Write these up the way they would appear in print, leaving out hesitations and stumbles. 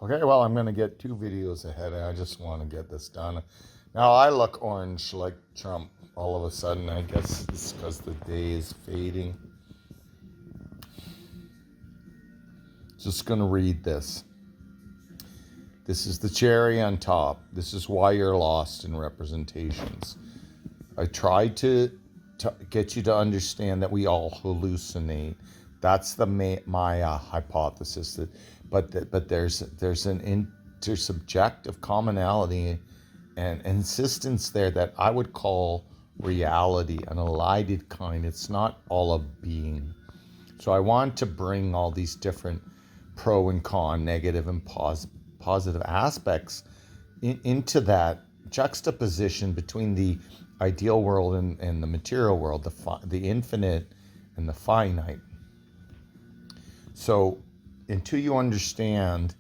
Okay, well, I'm going to get 2 videos ahead. I just want to get this done. Now, I look orange like Trump all of a sudden. I guess it's because the day is fading. Just going to read this. This is the cherry on top. This is why you're lost in representations. I tried to get you to understand that we all hallucinate. That's the Maya hypothesis. But there's an intersubjective commonality and insistence there that I would call reality, an elided kind. It's not all of being. So I want to bring all these different pro and con, negative and positive aspects into that juxtaposition between the ideal world and the material world, the infinite and the finite. So until you understand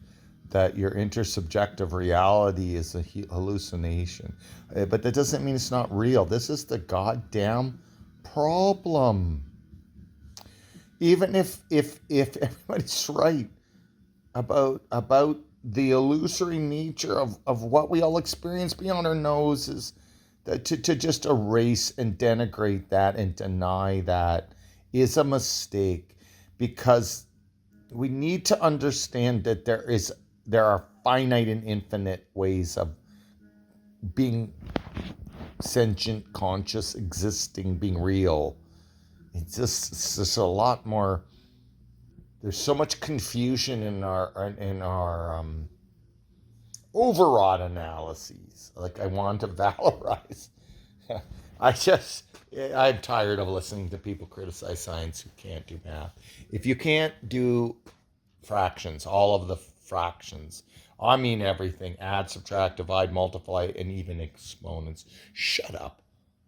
that your intersubjective reality is a hallucination, but that doesn't mean it's not real. This is the goddamn problem. Even if everybody's right about the illusory nature of what we all experience beyond our noses, to just erase and denigrate that and deny that is a mistake, because we need to understand that there are finite and infinite ways of being sentient, conscious, existing, being real. It's just a lot more. There's so much confusion in our overwrought analyses. Like, I want to valorize. I'm tired of listening to people criticize science who can't do math. If you can't do fractions, all of the fractions, I mean everything, add, subtract, divide, multiply, and even exponents, shut up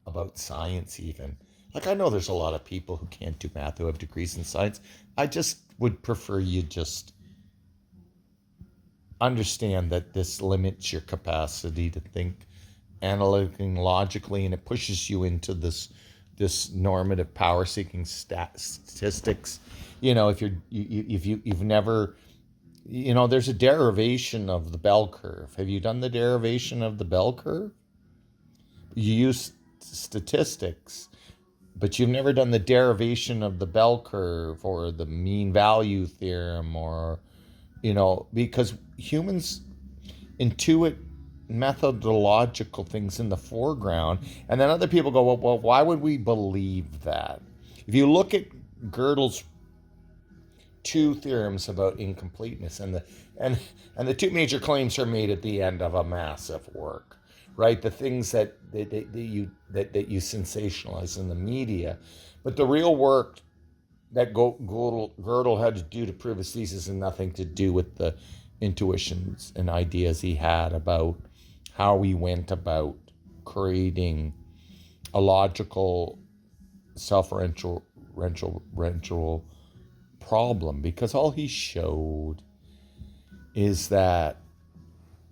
about science even. Like, I know there's a lot of people who can't do math who have degrees in science. I just would prefer you just understand that this limits your capacity to think analytically and logically, and it pushes you into this normative power-seeking statistics. If you've never, there's a derivation of the bell curve. Have you done the derivation of the bell curve? You use statistics, but you've never done the derivation of the bell curve or the mean value theorem, or because humans intuit methodological things in the foreground, and then other people go, well, why would we believe that? If you look at Gödel's 2 theorems about incompleteness, and the 2 major claims are made at the end of a massive work, right? The things that you sensationalize in the media, but the real work that Gödel had to do to prove his thesis had nothing to do with the intuitions and ideas he had about how we went about creating a logical, self-referential problem. Because all he showed is that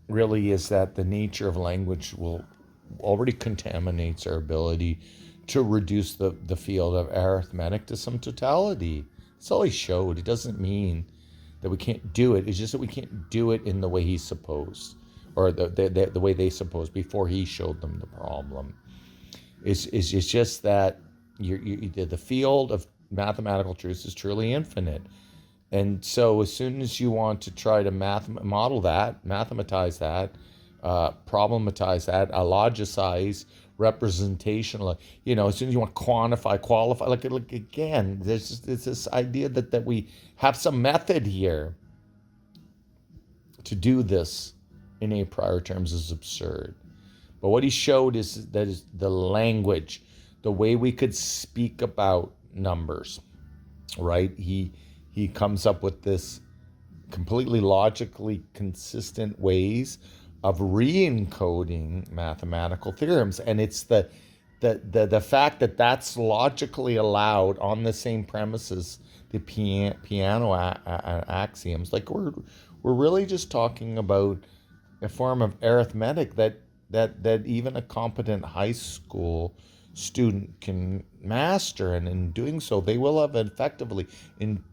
the nature of language already contaminates our ability to reduce the field of arithmetic to some totality. That's all he showed. It doesn't mean that we can't do it. It's just that we can't do it in the way he supposed, or the way they supposed before he showed them the problem. It's just that the field of mathematical truths is truly infinite. And so as soon as you want to try to model that, mathematize that, problematize that, logicize, representational, as soon as you want to quantify, qualify, like again, there's this idea that we have some method here to do this in a prior terms is absurd. But what he showed is the language, the way we could speak about numbers, right? He comes up with this completely logically consistent ways of re-encoding mathematical theorems, and it's the fact that that's logically allowed on the same premises, the piano axioms. Like, we're really just talking about a form of arithmetic that even a competent high school student can master, and in doing so they will have effectively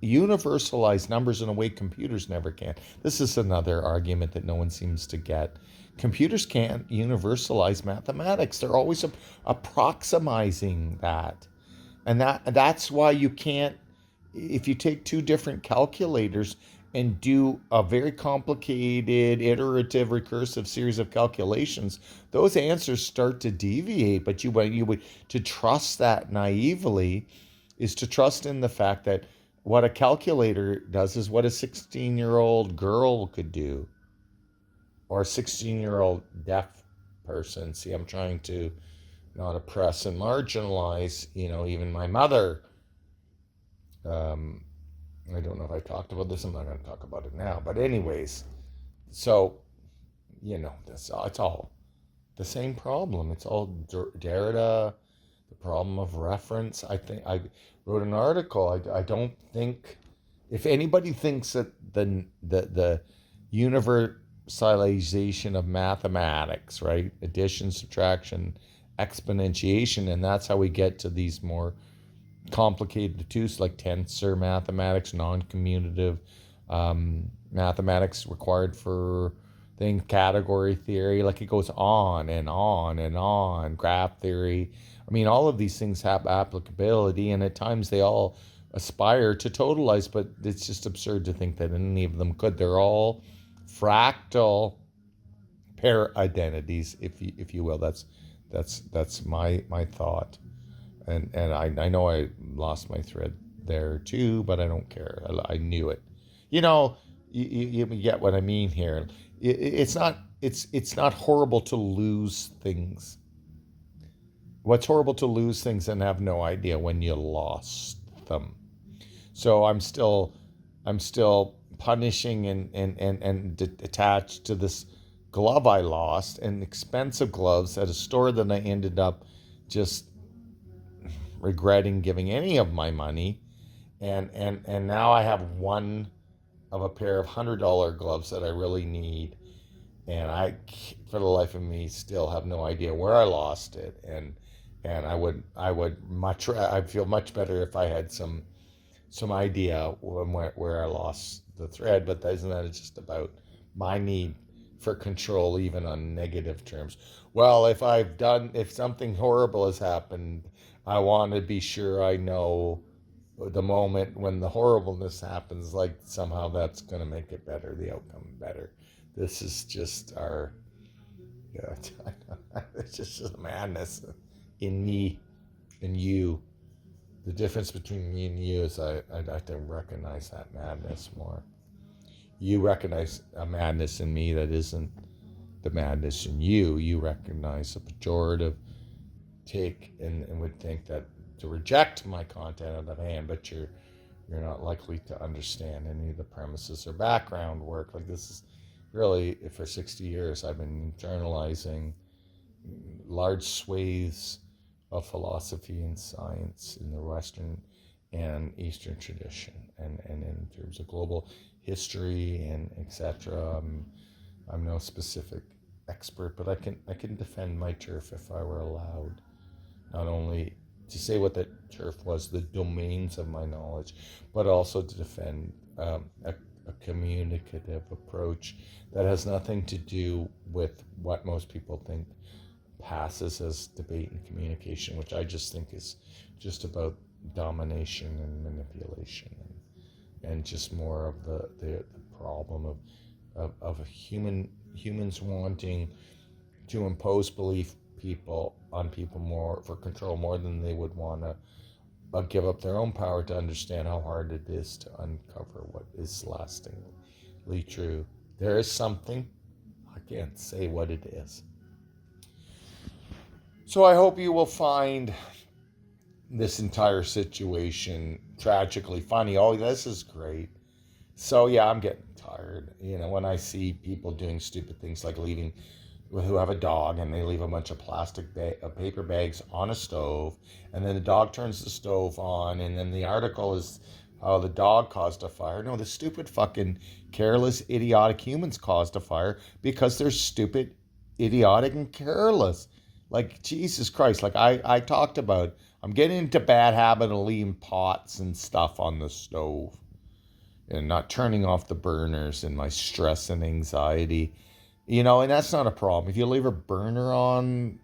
universalized numbers in a way computers never can. This is another argument that no one seems to get. Computers can't universalize mathematics. They're always approximizing that. And that's why you can't, if you take two different calculators and do a very complicated iterative recursive series of calculations, those answers start to deviate. But you would to trust that naively is to trust in the fact that what a calculator does is what a 16-year-old girl could do, or a 16-year-old deaf person. See, I'm trying to not oppress and marginalize, even my mother. I don't know if I talked about this. I'm not going to talk about it now. But anyways, so, it's all the same problem. It's all Derrida, the problem of reference. I think I wrote an article. I don't think, if anybody thinks that the universalization of mathematics, right? Addition, subtraction, exponentiation, and that's how we get to these more complicated tools like tensor mathematics, non-commutative mathematics required for category theory. Like, it goes on and on and on. Graph theory. I mean, all of these things have applicability, and at times they all aspire to totalize, but it's just absurd to think that any of them could. They're all fractal pair identities, if you will. That's my thought. And I know I lost my thread there too, but I don't care. I knew it. You get what I mean here. It's not horrible to lose things. What's horrible to lose things and have no idea when you lost them. So I'm still punishing and attached to this glove I lost, and expensive gloves at a store that I ended up just regretting giving any of my money, and now I have one of a pair of $100 gloves that I really need, and I, for the life of me, still have no idea where I lost it, and I'd feel much better if I had some idea where I lost the thread. But isn't that just about my need for control, even on negative terms? Well, if something horrible has happened, I want to be sure I know the moment when the horribleness happens, like somehow that's going to make it better, the outcome better. This is just it's just a madness in me and you. The difference between me and you is I'd have to recognize that madness more. You recognize a madness in me that isn't the madness in you. You recognize a pejorative take and would think that to reject my content out of hand, but you're not likely to understand any of the premises or background work. Like, this is really, for 60 years I've been internalizing large swathes of philosophy and science in the Western and Eastern tradition, and in terms of global history and etc. I'm no specific expert, but I can defend my turf if I were allowed. Not only to say what that turf was, the domains of my knowledge, but also to defend a communicative approach that has nothing to do with what most people think passes as debate and communication, which I just think is just about domination and manipulation, and just more of the problem of humans wanting to impose belief on people more for control, more than they would want to give up their own power to understand how hard it is to uncover what is lastingly true. There is something, I can't say what it is. So I hope you will find this entire situation tragically funny. Oh, this is great. So yeah, I'm getting tired. When I see people doing stupid things like who have a dog, and they leave a bunch of paper bags on a stove, and then the dog turns the stove on, and then the article is how the dog caused a fire. No, the stupid fucking careless, idiotic humans caused a fire because they're stupid, idiotic, and careless. Like, Jesus Christ, like I talked about, I'm getting into bad habit of leaving pots and stuff on the stove and not turning off the burners in my stress and anxiety. And that's not a problem. If you leave a burner on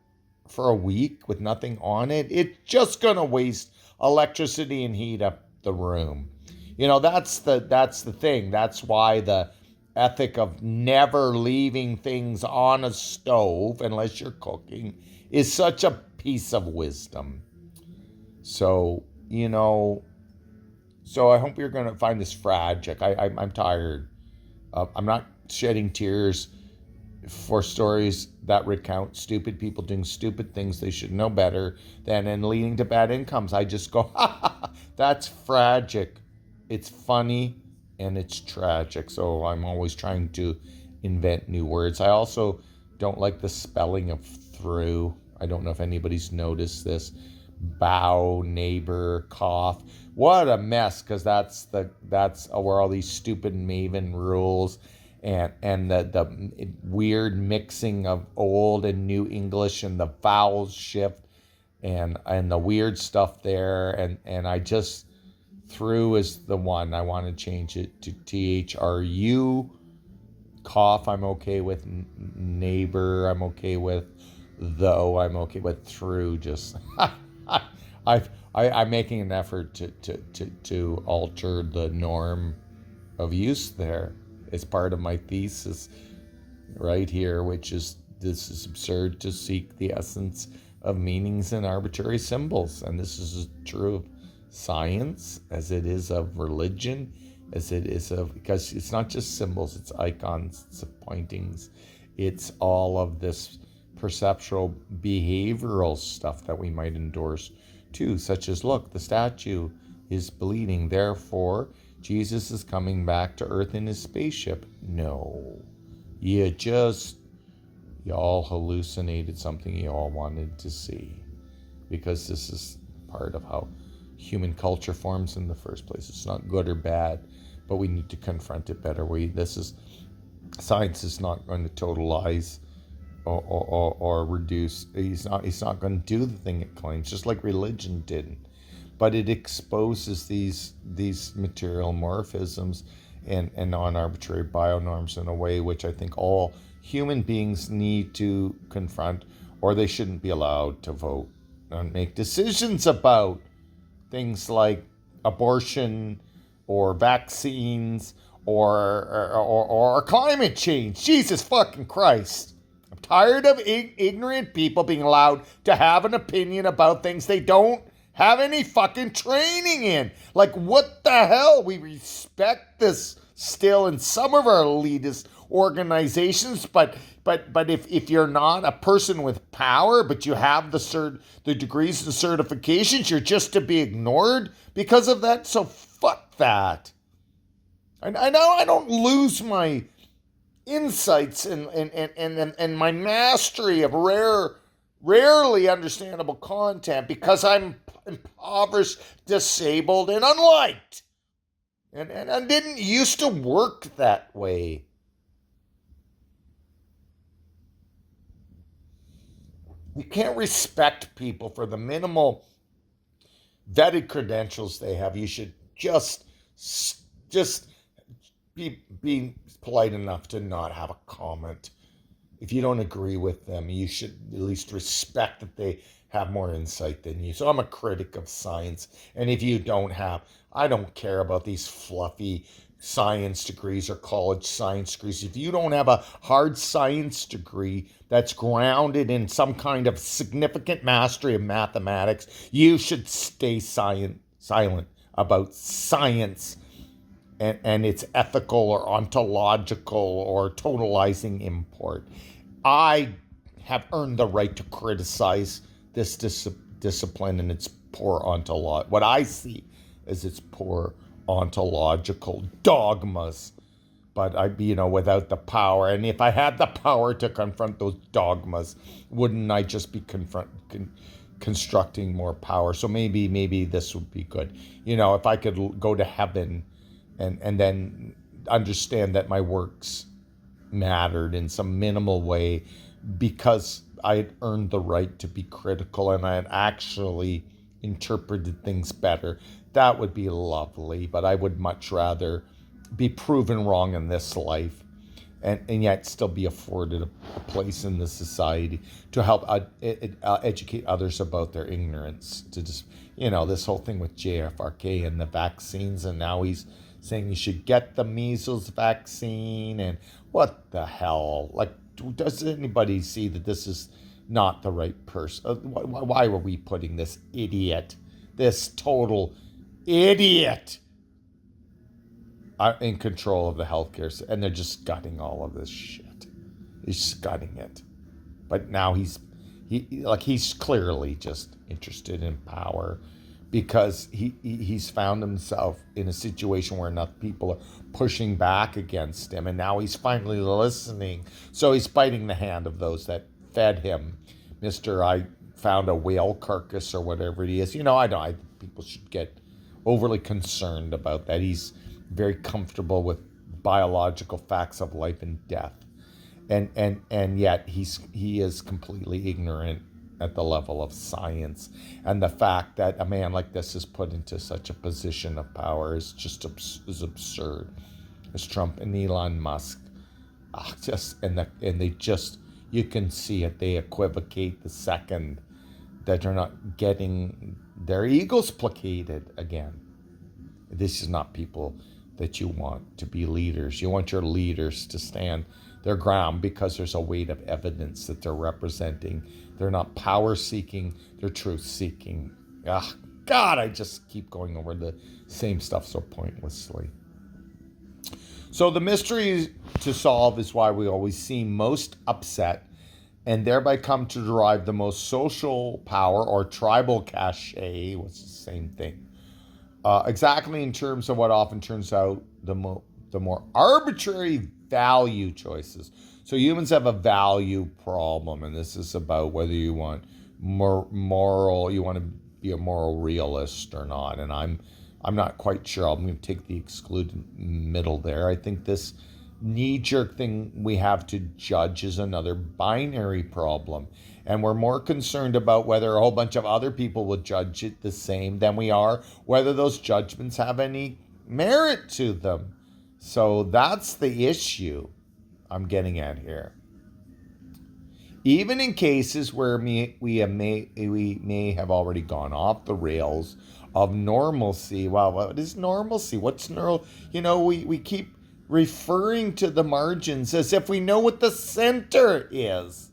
for a week with nothing on it, it's just gonna waste electricity and heat up the room. That's the thing. That's why the ethic of never leaving things on a stove unless you're cooking is such a piece of wisdom. So, I hope you're going to find this tragic. I'm tired. I'm not shedding tears for stories that recount stupid people doing stupid things they should know better than and leading to bad incomes. I just go, ha, ha, ha, that's tragic. It's funny and it's tragic. So I'm always trying to invent new words. I also don't like the spelling of through. I don't know if anybody's noticed this. Bow, neighbor, cough. What a mess, because that's where all these stupid Maven rules and the weird mixing of old and new English and the vowels shift and the weird stuff there and I just through is the one. I want to change it to THRU. Cough I'm okay with. Neighbor I'm okay with. Though I'm okay with. Through just I'm making an effort to alter the norm of use there. It's part of my thesis right here, which is this is absurd to seek the essence of meanings in arbitrary symbols. And this is true of science as it is of religion, as it is of, because it's not just symbols, it's icons, it's pointings, it's all of this perceptual behavioral stuff that we might endorse too, such as, look, the statue is bleeding, therefore Jesus is coming back to Earth in his spaceship. No, y'all hallucinated something you all wanted to see, because this is part of how human culture forms in the first place. It's not good or bad, but we need to confront it better. Science is not going to totalize or reduce. He's not going to do the thing it claims, just like religion didn't. But it exposes these material morphisms and non-arbitrary bionorms in a way which I think all human beings need to confront, or they shouldn't be allowed to vote and make decisions about things like abortion or vaccines or climate change. Jesus fucking Christ. I'm tired of ignorant people being allowed to have an opinion about things they don't have any fucking training in. Like, what the hell? We respect this still in some of our elitist organizations, but if you're not a person with power, but you have the degrees and certifications, you're just to be ignored because of that. So fuck that. I know I don't lose my insights and my mastery of rarely understandable content because I'm impoverished, disabled, and unliked. And I didn't used to work that way. You can't respect people for the minimal vetted credentials they have. You should just be polite enough to not have a comment. If you don't agree with them, you should at least respect that they have more insight than you. So I'm a critic of science. And if you don't have, I don't care about these fluffy science degrees or college science degrees. If you don't have a hard science degree that's grounded in some kind of significant mastery of mathematics, you should stay silent about science and its ethical or ontological or totalizing import. I have earned the right to criticize this discipline and its poor ontology. What I see is its poor ontological dogmas. But without the power, and if I had the power to confront those dogmas, wouldn't I just be constructing more power? So maybe this would be good. If I could go to heaven and then understand that my works mattered in some minimal way because I had earned the right to be critical and I had actually interpreted things better, that would be lovely. But I would much rather be proven wrong in this life and yet still be afforded a place in the society to help educate others about their ignorance. To just, this whole thing with JFRK and the vaccines, and now he's saying you should get the measles vaccine, and what the hell? Like, does anybody see that this is not the right person? Why were we putting this idiot, this total idiot, in control of the healthcare, and they're just gutting all of this shit. He's just gutting it, but now he's clearly just interested in power, because he's found himself in a situation where enough people are pushing back against him, and now he's finally listening. So he's biting the hand of those that fed him, Mister. I found a whale carcass or whatever it is. I people should get overly concerned about that. He's very comfortable with biological facts of life and death, and yet he is completely ignorant at the level of science. And the fact that a man like this is put into such a position of power is just is absurd. As Trump and Elon Musk, you can see it. They equivocate the second that they're not getting their egos placated again. This is not people that you want to be leaders. You want your leaders to stand their ground because there's a weight of evidence that they're representing. They're not power seeking, they're truth seeking. God, I just keep going over the same stuff so pointlessly. So the mystery to solve is why we always seem most upset and thereby come to derive the most social power or tribal cachet, which is the same thing. Exactly in terms of what often turns out the more arbitrary value choices. So humans have a value problem, and this is about whether you want moral, you want to be a moral realist or not. And I'm not quite sure. I'm going to take the excluded middle there. I think this knee-jerk thing we have to judge is another binary problem. And we're more concerned about whether a whole bunch of other people will judge it the same than we are whether those judgments have any merit to them. So that's the issue I'm getting at here. Even in cases where we may have already gone off the rails of normalcy. Well, what is normalcy? What's neural? We keep referring to the margins as if we know what the center is.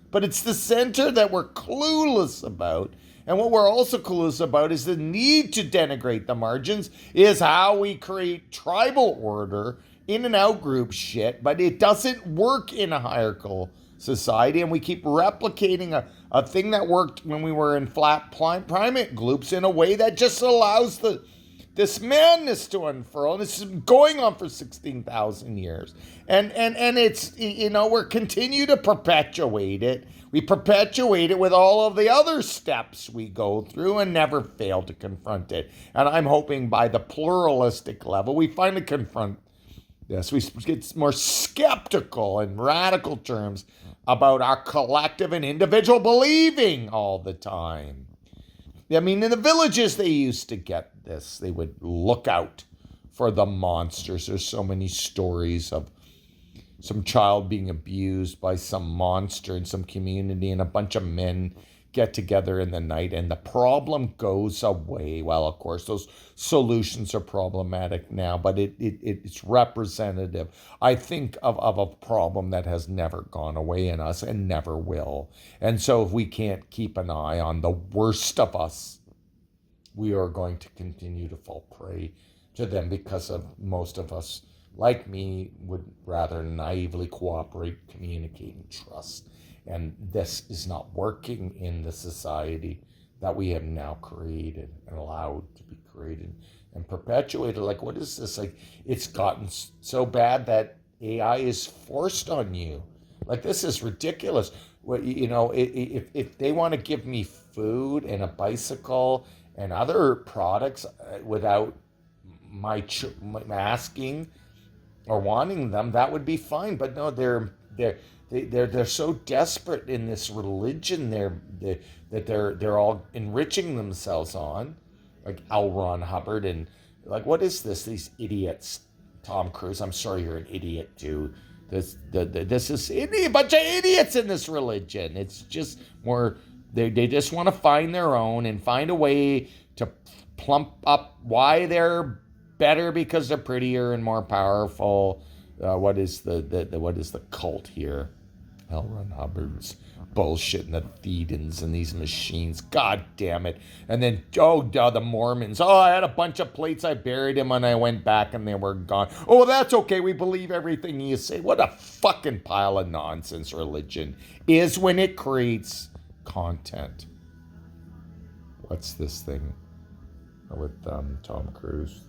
But it's the center that we're clueless about. And what we're also clueless about is the need to denigrate the margins, is how we create tribal order, in and out group shit, but it doesn't work in a hierarchical society. And we keep replicating a thing that worked when we were in flat primate groups in a way that just allows this madness to unfurl. And this is going on for 16,000 years. And it's, we're continue to perpetuate it. We perpetuate it with all of the other steps we go through and never fail to confront it. And I'm hoping by the pluralistic level, we finally confront this. We get more skeptical in radical terms about our collective and individual believing all the time. I mean, in the villages, they used to get this. They would look out for the monsters. There's so many stories of some child being abused by some monster in some community, and a bunch of men get together in the night and the problem goes away. Well, of course, those solutions are problematic now, but it's representative, I think, of a problem that has never gone away in us and never will. And so if we can't keep an eye on the worst of us, we are going to continue to fall prey to them, because of most of us, like me, would rather naively cooperate, communicate, and trust. And this is not working in the society that we have now created and allowed to be created and perpetuated. Like, what is this? Like, it's gotten so bad that AI is forced on you. Like, this is ridiculous. If they want to give me food and a bicycle and other products without my asking or wanting them, that would be fine. But no, they're they're so desperate in this religion that they're all enriching themselves on, like L. Ron Hubbard, and like, what is this? These idiots, Tom Cruise. I'm sorry, you're an idiot too. This is a bunch of idiots in this religion. It's just more they just want to find their own and find a way to plump up why they're better because they're prettier and more powerful. What is the cult here? L. Ron Hubbard's bullshit and the Thedans and these machines. God damn it. And then, the Mormons. Oh, I had a bunch of plates. I buried them when I went back and they were gone. Oh, that's okay. We believe everything you say. What a fucking pile of nonsense religion is when it creates content. What's this thing with Tom Cruise?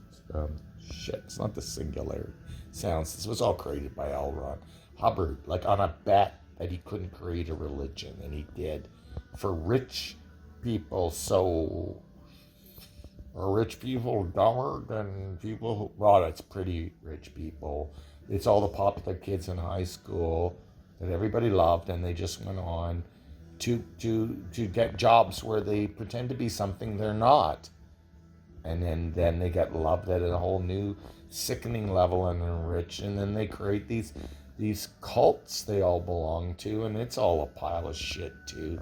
Shit, it's not the Singularity Sounds. This was all created by L. Ron Hubbard, like on a bet that he couldn't create a religion, and he did. For rich people, are rich people dumber than people who, well, it's pretty rich people. It's all the popular kids in high school that everybody loved, and they just went on to get jobs where they pretend to be something they're not. And then they get loved at a whole new sickening level and enriched, and then they create these cults they all belong to, and it's all a pile of shit too.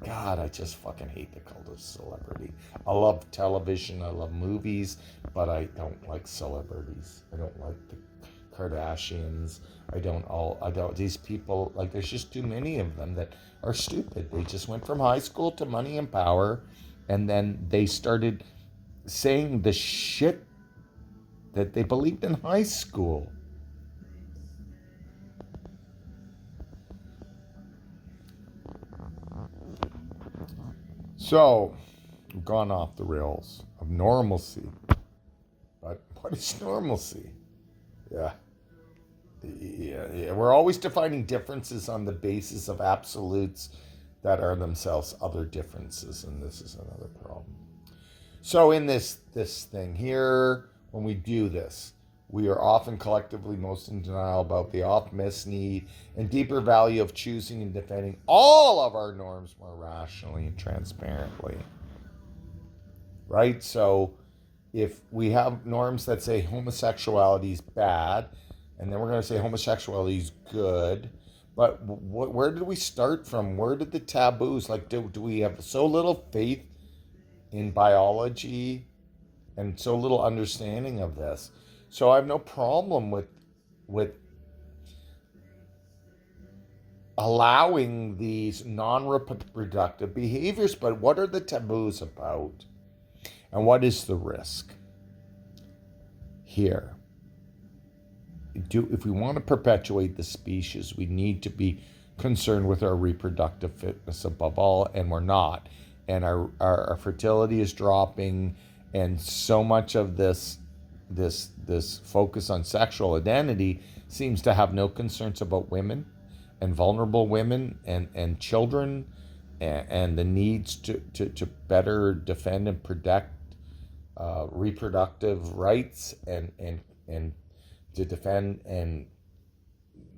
God, I just fucking hate the cult of celebrity. I love television, I love movies, but I don't like celebrities. I don't like the Kardashians. These people, like, there's just too many of them that are stupid. They just went from high school to money and power, and then they started saying the shit that they believed in high school. So, we've gone off the rails of normalcy. But what is normalcy? Yeah. We're always defining differences on the basis of absolutes that are themselves other differences, and this is another problem. So in this thing here, when we do this, we are often collectively most in denial about the oft-missed need and deeper value of choosing and defending all of our norms more rationally and transparently. Right? So if we have norms that say homosexuality is bad, and then we're going to say homosexuality is good, but where did we start from? Where did the taboos, like, do we have so little faith in biology and so little understanding of this? So I have no problem with allowing these non-reproductive behaviors, but what are the taboos about? And what is the risk here? If we want to perpetuate the species, we need to be concerned with our reproductive fitness above all, and we're not. And our fertility is dropping, and so much of this focus on sexual identity seems to have no concerns about women and vulnerable women and children and the needs to better defend and protect reproductive rights and to defend and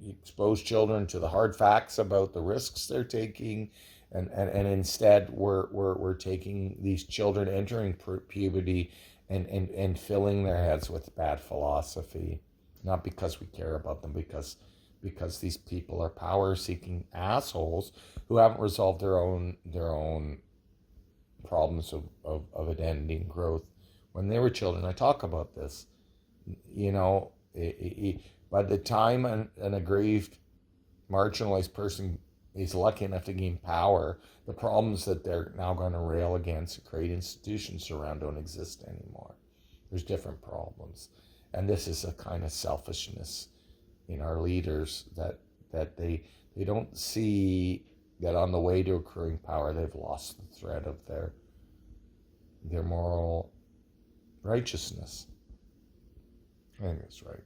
expose children to the hard facts about the risks they're taking. And instead we're taking these children entering puberty and filling their heads with bad philosophy, not because we care about them, because these people are power-seeking assholes who haven't resolved their own problems of identity and growth when they were children. I talk about this. By the time an aggrieved, marginalized person is lucky enough to gain power, the problems that they're now going to rail against and create institutions around don't exist anymore. There's different problems. And this is a kind of selfishness in our leaders that they don't see that on the way to accruing power, they've lost the thread of their moral righteousness. I think that's right.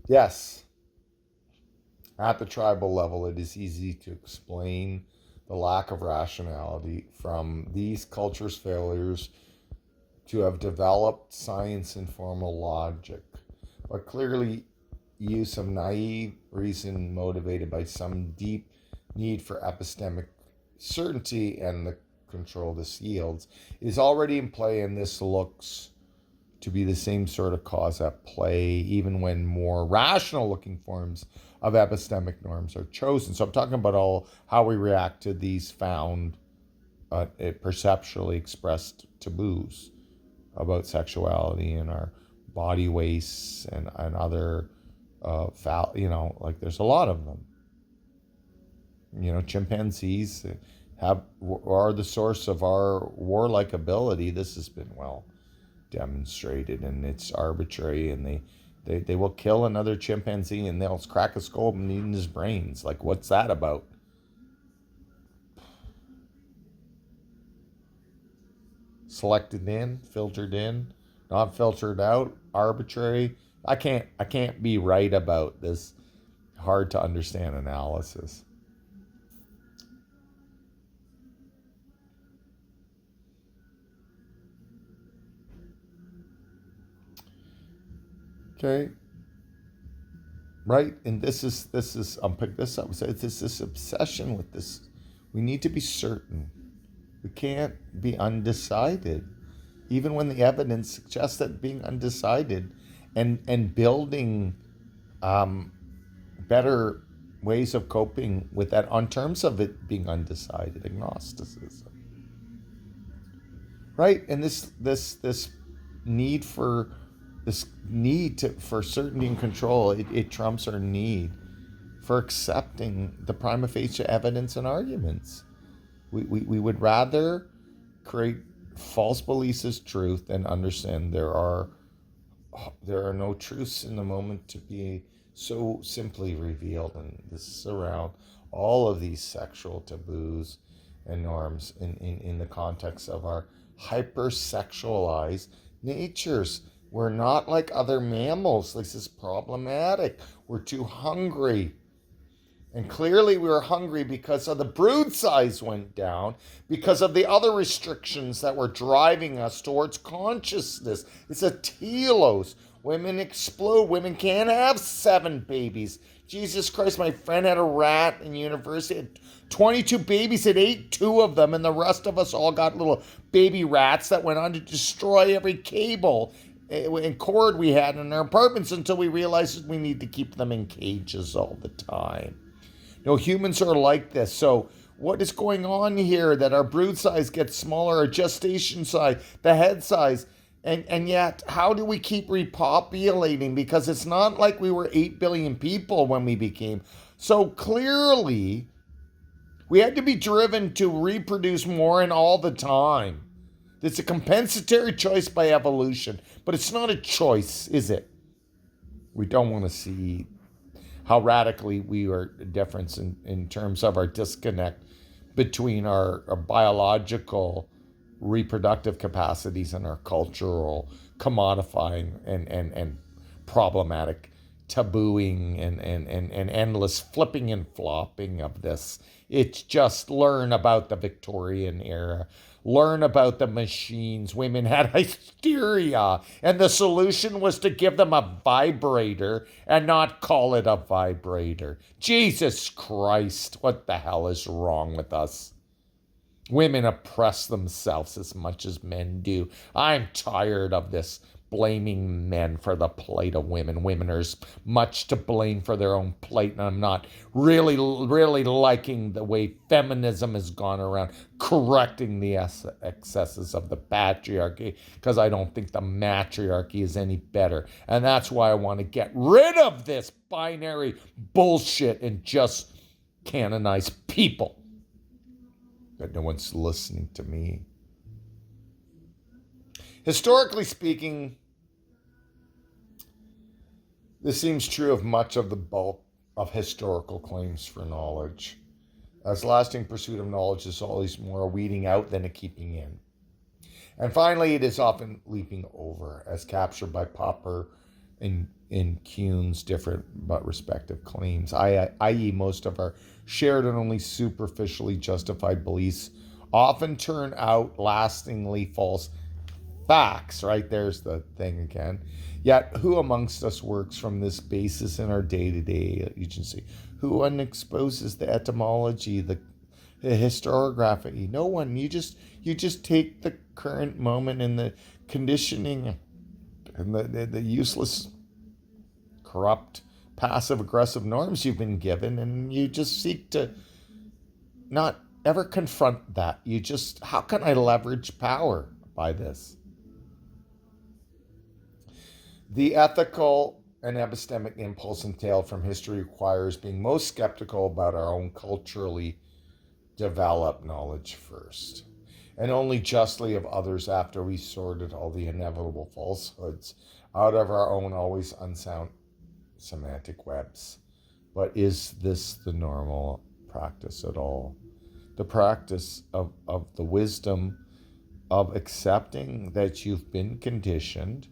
Yes, at the tribal level, it is easy to explain the lack of rationality from these cultures' failures to have developed science and formal logic, but clearly use of naive reason motivated by some deep need for epistemic certainty and the control this yields is already in play, and this looks to be the same sort of cause at play even when more rational looking forms of epistemic norms are chosen. So I'm talking about all how we react to these found perceptually expressed taboos about sexuality and our body wastes and other like there's a lot of them. Chimpanzees are the source of our warlike ability. This has been well demonstrated, and it's arbitrary, and they will kill another chimpanzee and they'll crack a skull and eat his brains. Like, what's that about? Selected in, filtered in, not filtered out, arbitrary. I can't be right about this hard to understand analysis. Okay. Right? And this is I'll pick this up. So it's this obsession with this. We need to be certain. We can't be undecided. Even when the evidence suggests that being undecided and building better ways of coping with that on terms of it being undecided, agnosticism. Right? And this need for certainty and control, it trumps our need for accepting the prima facie evidence and arguments. We would rather create false beliefs as truth than understand there are no truths in the moment to be so simply revealed. And this is around all of these sexual taboos and norms in the context of our hypersexualized natures. We're not like other mammals. This is problematic. We're too hungry. And clearly we were hungry because of the brood size went down, because of the other restrictions that were driving us towards consciousness. It's a telos. Women explode. Women can't have 7 babies. Jesus Christ, my friend had a rat in university, had 22 babies, had ate 2 of them, and the rest of us all got little baby rats that went on to destroy every cable and cord we had in our apartments until we realized we need to keep them in cages all the time. No, humans are like this. So what is going on here that our brood size gets smaller, our gestation size, the head size, and yet how do we keep repopulating? Because it's not like we were 8 billion people when we became. So clearly we had to be driven to reproduce more and all the time. It's a compensatory choice by evolution, but it's not a choice, is it? We don't want to see how radically we are different in terms of our disconnect between our biological reproductive capacities and our cultural commodifying and problematic tabooing and endless flipping and flopping of this. It's just learn about the Victorian era. Learn about the machines. Women had hysteria, and the solution was to give them a vibrator and not call it a vibrator. Jesus Christ, what the hell is wrong with us? Women oppress themselves as much as men do. I'm tired of this blaming men for the plight of women. Women are as much to blame for their own plight, and I'm not really liking the way feminism has gone around correcting the excesses of the patriarchy, because I don't think the matriarchy is any better. And that's why I want to get rid of this binary bullshit and just canonize people. But no one's listening to me. Historically speaking, this seems true of much of the bulk of historical claims for knowledge, as lasting pursuit of knowledge is always more a weeding out than a keeping in. And finally, it is often leaping over, as captured by Popper in Kuhn's different but respective claims, i.e. most of our shared and only superficially justified beliefs often turn out lastingly false facts, right? There's the thing again. Yet, who amongst us works from this basis in our day-to-day agency? Who unexposes the etymology, the historiography? No one. You just take the current moment and the conditioning and the useless, corrupt, passive-aggressive norms you've been given, and you just seek to not ever confront that. You just, how can I leverage power by this? The ethical and epistemic impulse entailed from history requires being most skeptical about our own culturally developed knowledge first, and only justly of others after we sorted all the inevitable falsehoods out of our own always unsound semantic webs. But is this the normal practice at all? The practice of the wisdom of accepting that you've been conditioned.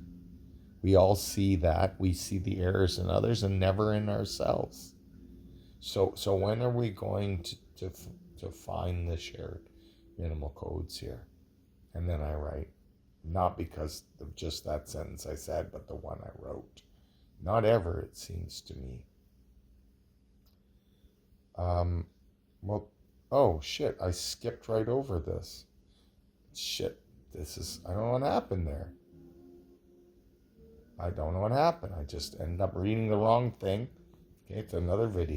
We all see that. We see the errors in others and never in ourselves. So when are we going to find the shared minimal codes here? And then I write, not because of just that sentence I said, but the one I wrote. Not ever, it seems to me. Well, oh shit, I skipped right over this. Shit, I don't know what happened there. I don't know what happened. I just ended up reading the wrong thing. Okay, it's another video.